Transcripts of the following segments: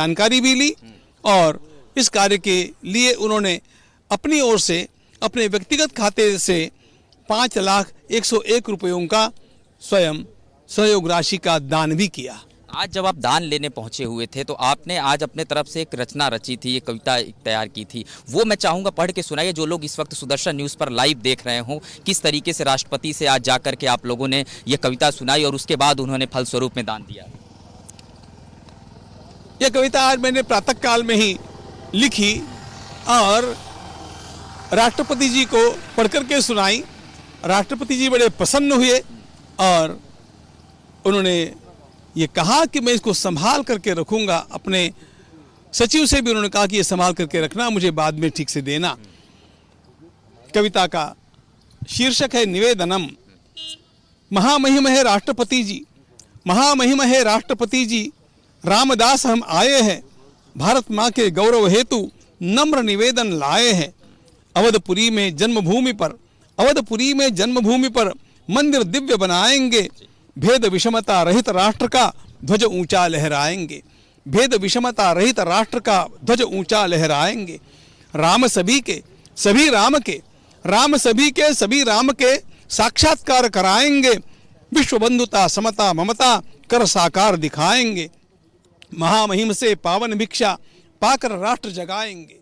जानकारी भी ली और इस कार्य के लिए उन्होंने अपनी ओर से अपने व्यक्तिगत खाते से 5,01,01 रुपयों का स्वयं सहयोग राशि का दान भी किया। आज जब आप दान लेने पहुंचे हुए थे तो आपने आज अपने तरफ से एक रचना रची थी, एक कविता तैयार की थी, वो मैं चाहूँगा पढ़ के सुनाइए। जो लोग इस वक्त सुदर्शन न्यूज़ पर लाइव देख रहे हों, किस तरीके से राष्ट्रपति से आज जाकर के आप लोगों ने ये कविता सुनाई और उसके बाद उन्होंने फलस्वरूप में दान दिया। यह कविता आज मैंने प्रातः काल में ही लिखी और राष्ट्रपति जी को पढ़कर के सुनाई। राष्ट्रपति जी बड़े प्रसन्न हुए और उन्होंने ये कहा कि मैं इसको संभाल करके रखूंगा। अपने सचिव से भी उन्होंने कहा कि ये संभाल करके रखना, मुझे बाद में ठीक से देना। कविता का शीर्षक है निवेदनम। महामहिम है राष्ट्रपति जी, महामहिम है राष्ट्रपति जी, रामदास हम आए हैं, भारत माँ के गौरव हेतु नम्र निवेदन लाए हैं। अवधपुरी में जन्मभूमि पर, अवधपुरी में जन्मभूमि पर मंदिर दिव्य बनाएंगे, भेद विषमता रहित राष्ट्र का ध्वज ऊंचा लहराएंगे, भेद विषमता रहित राष्ट्र का ध्वज ऊंचा लहराएंगे। राम सभी के सभी राम के, राम सभी के सभी राम के साक्षात्कार कराएंगे, विश्व बंधुता समता ममता कर साकार दिखाएंगे। महामहिम से पावन भिक्षा पाकर राष्ट्र जगाएंगे,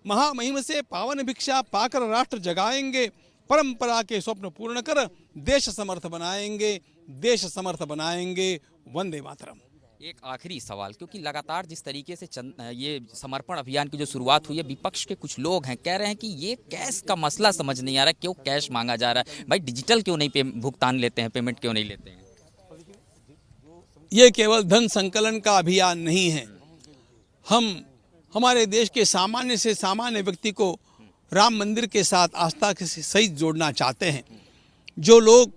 महामहिम से पावन भिक्षा पाकर राष्ट्र जगाएंगे, परंपरा के स्वप्न पूर्ण कर देश समर्थ बनाएंगे, देश समर्थ बनाएंगे। वंदे मातरम। एक आखिरी सवाल, क्योंकि लगातार जिस तरीके से ये समर्पण अभियान की जो शुरुआत हुई है, विपक्ष के कुछ लोग हैं कह रहे हैं कि ये कैश का मसला समझ नहीं आ रहा, क्यों कैश मांगा जा रहा है, भाई डिजिटल क्यों नहीं भुगतान लेते हैं, पेमेंट क्यों नहीं लेते हैं। ये केवल धन संकलन का अभियान नहीं है। हम हमारे देश के सामान्य से सामान्य व्यक्ति को राम मंदिर के साथ आस्था के सहित जोड़ना चाहते हैं। जो लोग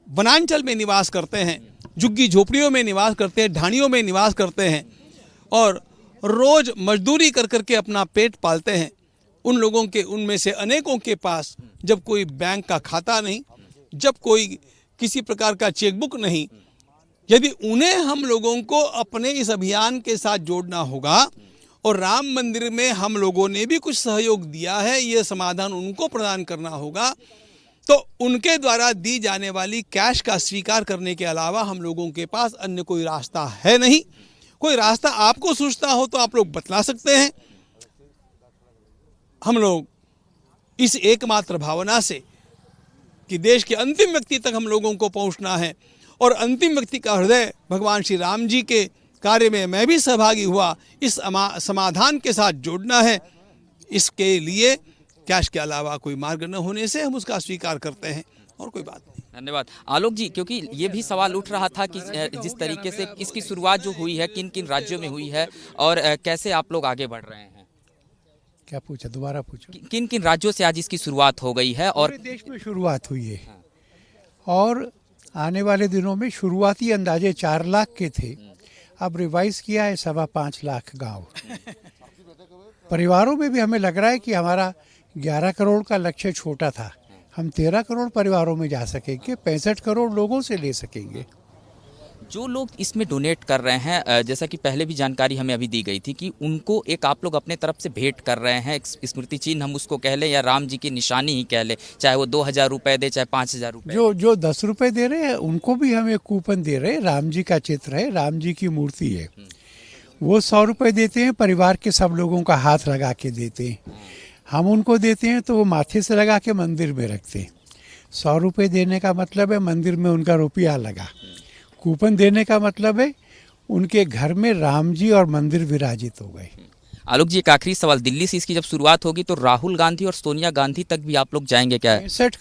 वनांचल में निवास करते हैं, झुग्गी झोपड़ियों में निवास करते हैं, ढाणियों में निवास करते हैं और रोज मजदूरी कर करके अपना पेट पालते हैं, उन लोगों के, उनमें से अनेकों के पास जब कोई बैंक का खाता नहीं, जब कोई किसी प्रकार का चेकबुक नहीं, यदि उन्हें हम लोगों को अपने इस अभियान के साथ जोड़ना होगा और राम मंदिर में हम लोगों ने भी कुछ सहयोग दिया है, ये समाधान उनको प्रदान करना होगा, तो उनके द्वारा दी जाने वाली कैश का स्वीकार करने के अलावा हम लोगों के पास अन्य कोई रास्ता है नहीं। कोई रास्ता आपको सूझता हो तो आप लोग बतला सकते हैं। हम लोग इस एकमात्र भावना से कि देश के अंतिम व्यक्ति तक हम लोगों को पहुंचना है और अंतिम व्यक्ति का हृदय भगवान श्री राम जी के कार्य में मैं भी सहभागी हुआ, इस समाधान के साथ जोड़ना है। इसके लिए कैश के अलावा कोई मार्ग न होने से हम उसका स्वीकार करते हैं और कोई बात नहीं। धन्यवाद आलोक जी, क्योंकि ये भी सवाल उठ रहा था कि जिस तरीके से इसकी शुरुआत जो हुई है, किन किन राज्यों में हुई है और कैसे आप लोग आगे बढ़ रहे हैं। क्या पूछा, दोबारा पूछो। किन किन राज्यों से आज इसकी शुरुआत हो गई है और देश में शुरुआत हुई है और आने वाले दिनों में शुरुआती अंदाजे 4 लाख के थे, अब रिवाइज किया है 5.25 लाख गांव। परिवारों में भी हमें लग रहा है कि हमारा 11 करोड़ का लक्ष्य छोटा था, हम 13 करोड़ परिवारों में जा सकेंगे, 65 करोड़ लोगों से ले सकेंगे। जो लोग इसमें डोनेट कर रहे हैं, जैसा कि पहले भी जानकारी हमें अभी दी गई थी कि उनको एक आप लोग अपने तरफ से भेंट कर रहे हैं, एक स्मृति चिन्ह हम उसको कह लें या राम जी की निशानी ही कह लें, चाहे वो 2,000 रुपये दे चाहे 5,000 रुपये। जो 10 रुपये दे रहे हैं उनको भी हम एक कूपन दे रहे हैं, राम जी का चित्र है, राम जी की मूर्ति है, वो 100 रुपये देते हैं, परिवार के सब लोगों का हाथ लगा के देते हैं। हम उनको देते हैं तो वो माथे से लगा के मंदिर में रखते हैं। 100 रुपये देने का मतलब है मंदिर में उनका रुपया लगा, कूपन देने का मतलब है उनके घर में राम जी और मंदिर विराजित हो गए। आलोक जी, एक आखिरी सवाल, दिल्ली से इसकी जब शुरुआत होगी तो राहुल गांधी और सोनिया गांधी तक भी आप लोग जाएंगे क्या? 65